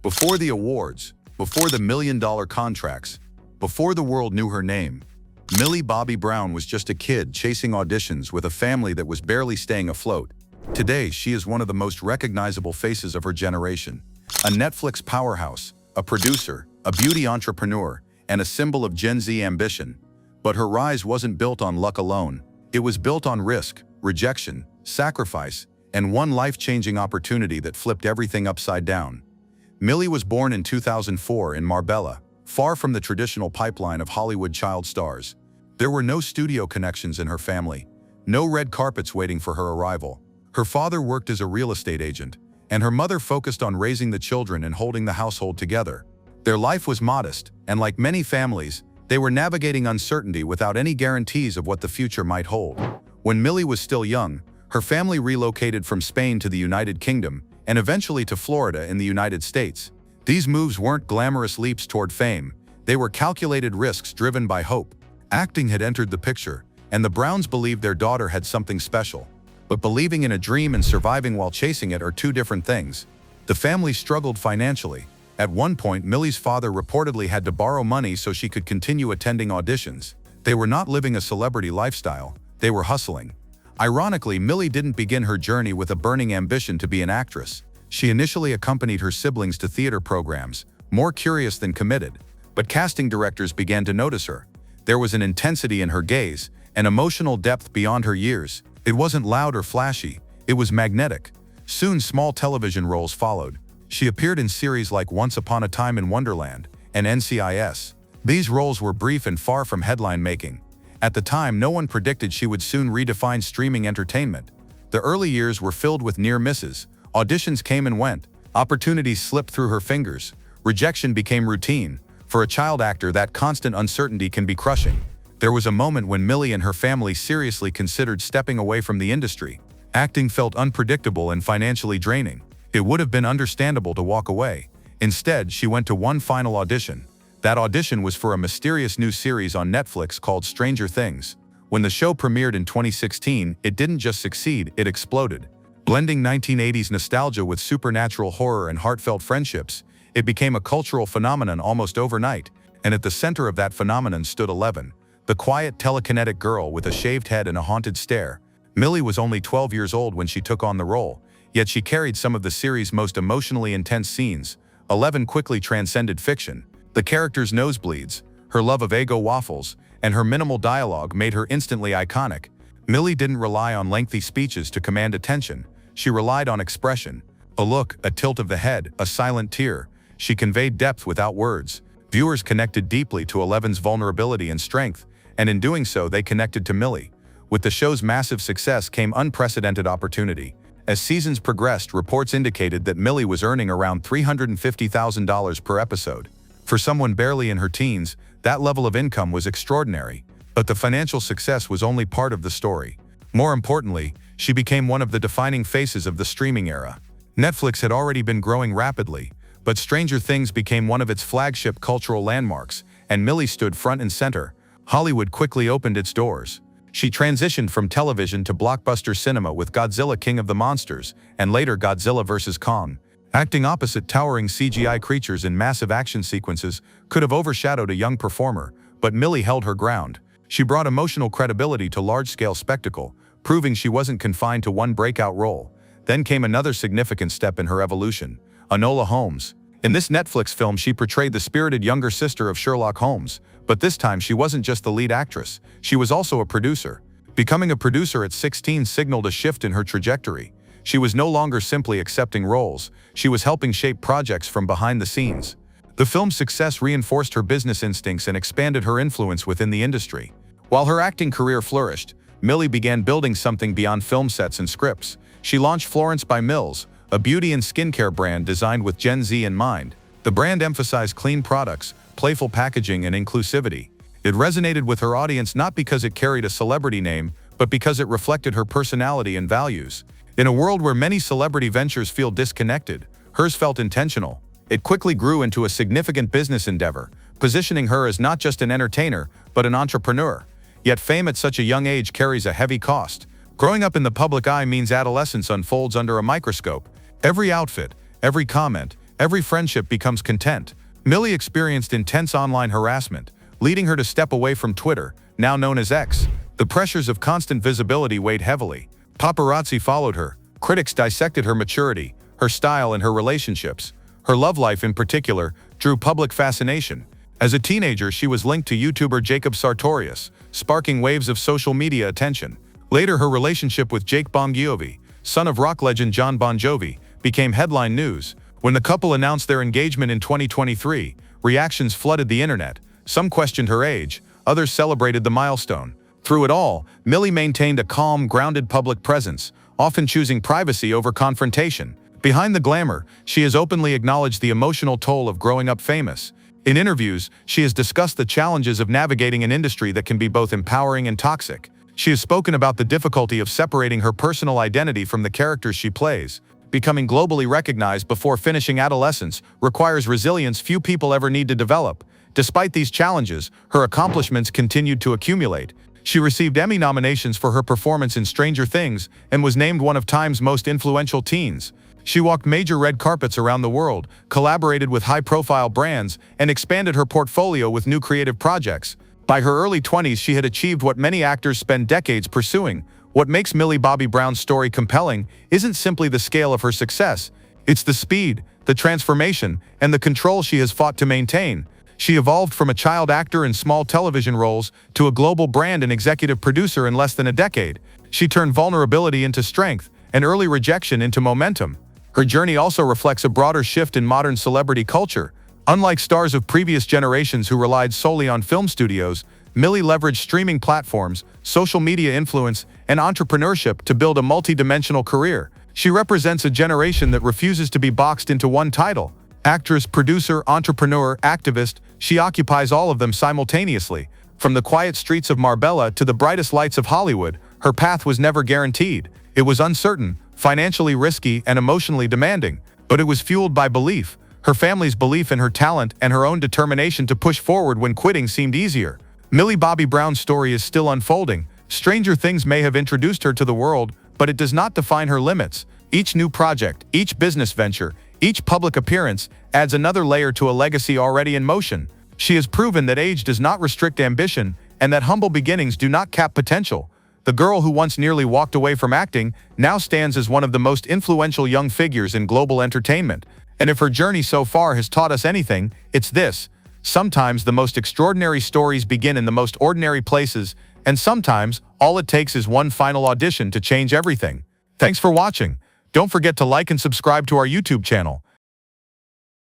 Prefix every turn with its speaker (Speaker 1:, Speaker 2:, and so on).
Speaker 1: Before the awards, before the million-dollar contracts, before the world knew her name, Millie Bobby Brown was just a kid chasing auditions with a family that was barely staying afloat. Today, she is one of the most recognizable faces of her generation. A Netflix powerhouse, a producer, a beauty entrepreneur, and a symbol of Gen Z ambition. But her rise wasn't built on luck alone. It was built on risk, rejection, sacrifice, and one life-changing opportunity that flipped everything upside down. Millie was born in 2004 in Marbella, far from the traditional pipeline of Hollywood child stars. There were no studio connections in her family, no red carpets waiting for her arrival. Her father worked as a real estate agent, and her mother focused on raising the children and holding the household together. Their life was modest, and like many families, they were navigating uncertainty without any guarantees of what the future might hold. When Millie was still young, her family relocated from Spain to the United Kingdom and eventually to Florida in the United States. These moves weren't glamorous leaps toward fame. They were calculated risks driven by hope. Acting had entered the picture, and the Browns believed their daughter had something special. But believing in a dream and surviving while chasing it are two different things. The family struggled financially. At one point, Millie's father reportedly had to borrow money so she could continue attending auditions. They were not living a celebrity lifestyle, they were hustling. Ironically, Millie didn't begin her journey with a burning ambition to be an actress. She initially accompanied her siblings to theater programs, more curious than committed. But casting directors began to notice her. There was an intensity in her gaze, an emotional depth beyond her years. It wasn't loud or flashy, it was magnetic. Soon small television roles followed. She appeared in series like Once Upon a Time in Wonderland and NCIS. These roles were brief and far from headline making. At the time, no one predicted she would soon redefine streaming entertainment. The early years were filled with near misses. Auditions came and went. Opportunities slipped through her fingers. Rejection became routine. For a child actor, that constant uncertainty can be crushing. There was a moment when Millie and her family seriously considered stepping away from the industry. Acting felt unpredictable and financially draining. It would have been understandable to walk away. Instead, she went to one final audition. That audition was for a mysterious new series on Netflix called Stranger Things. When the show premiered in 2016, it didn't just succeed, it exploded. Blending 1980s nostalgia with supernatural horror and heartfelt friendships, it became a cultural phenomenon almost overnight. And at the center of that phenomenon stood Eleven, the quiet telekinetic girl with a shaved head and a haunted stare. Millie was only 12 years old when she took on the role, yet she carried some of the series' most emotionally intense scenes. Eleven quickly transcended fiction. The character's nosebleeds, her love of Eggo waffles, and her minimal dialogue made her instantly iconic. Millie didn't rely on lengthy speeches to command attention. She relied on expression. A look, a tilt of the head, a silent tear. She conveyed depth without words. Viewers connected deeply to Eleven's vulnerability and strength, and in doing so, they connected to Millie. With the show's massive success came unprecedented opportunity. As seasons progressed, reports indicated that Millie was earning around $350,000 per episode. For someone barely in her teens, that level of income was extraordinary. But the financial success was only part of the story. More importantly, she became one of the defining faces of the streaming era. Netflix had already been growing rapidly, but Stranger Things became one of its flagship cultural landmarks, and Millie stood front and center. Hollywood quickly opened its doors. She transitioned from television to blockbuster cinema with Godzilla King of the Monsters, and later Godzilla vs. Kong. Acting opposite towering CGI creatures in massive action sequences could have overshadowed a young performer, but Millie held her ground. She brought emotional credibility to large-scale spectacle, proving she wasn't confined to one breakout role. Then came another significant step in her evolution: Enola Holmes. In this Netflix film, she portrayed the spirited younger sister of Sherlock Holmes, but this time she wasn't just the lead actress, she was also a producer. Becoming a producer at 16 signaled a shift in her trajectory. She was no longer simply accepting roles, she was helping shape projects from behind the scenes. The film's success reinforced her business instincts and expanded her influence within the industry. While her acting career flourished, Millie began building something beyond film sets and scripts. She launched Florence by Mills, a beauty and skincare brand designed with Gen Z in mind. The brand emphasized clean products, playful packaging, and inclusivity. It resonated with her audience not because it carried a celebrity name, but because it reflected her personality and values. In a world where many celebrity ventures feel disconnected, hers felt intentional. It quickly grew into a significant business endeavor, positioning her as not just an entertainer, but an entrepreneur. Yet fame at such a young age carries a heavy cost. Growing up in the public eye means adolescence unfolds under a microscope. Every outfit, every comment, every friendship becomes content. Millie experienced intense online harassment, leading her to step away from Twitter, now known as X. The pressures of constant visibility weighed heavily. Paparazzi followed her. Critics dissected her maturity, her style, and her relationships. Her love life, in particular, drew public fascination. As a teenager, she was linked to YouTuber Jacob Sartorius, sparking waves of social media attention. Later, her relationship with Jake Bon Jovi, son of rock legend Jon Bon Jovi, became headline news. When the couple announced their engagement in 2023, reactions flooded the internet. Some questioned her age, others celebrated the milestone. Through it all, Millie maintained a calm, grounded public presence, often choosing privacy over confrontation. Behind the glamour, she has openly acknowledged the emotional toll of growing up famous. In interviews, she has discussed the challenges of navigating an industry that can be both empowering and toxic. She has spoken about the difficulty of separating her personal identity from the characters she plays. Becoming globally recognized before finishing adolescence requires resilience few people ever need to develop. Despite these challenges, her accomplishments continued to accumulate. She received Emmy nominations for her performance in Stranger Things and was named one of Time's most influential teens. She walked major red carpets around the world, collaborated with high-profile brands, and expanded her portfolio with new creative projects. By her early 20s, she had achieved what many actors spend decades pursuing. What makes Millie Bobby Brown's story compelling isn't simply the scale of her success. It's the speed, the transformation, and the control she has fought to maintain. She evolved from a child actor in small television roles to a global brand and executive producer in less than a decade. She turned vulnerability into strength and early rejection into momentum. Her journey also reflects a broader shift in modern celebrity culture. Unlike stars of previous generations who relied solely on film studios, Millie leveraged streaming platforms, social media influence, and entrepreneurship to build a multi-dimensional career. She represents a generation that refuses to be boxed into one title. Actress, producer, entrepreneur, activist, she occupies all of them simultaneously. From the quiet streets of Marbella to the brightest lights of Hollywood, her path was never guaranteed. It was uncertain, financially risky, and emotionally demanding, but it was fueled by belief. Her family's belief in her talent and her own determination to push forward when quitting seemed easier. Millie Bobby Brown's story is still unfolding. Stranger Things may have introduced her to the world, but it does not define her limits. Each new project, each business venture, each public appearance adds another layer to a legacy already in motion. She has proven that age does not restrict ambition and that humble beginnings do not cap potential. The girl who once nearly walked away from acting now stands as one of the most influential young figures in global entertainment. And if her journey so far has taught us anything, it's this. Sometimes the most extraordinary stories begin in the most ordinary places, and sometimes all it takes is one final audition to change everything. Thanks for watching. Don't forget to like and subscribe to our YouTube channel.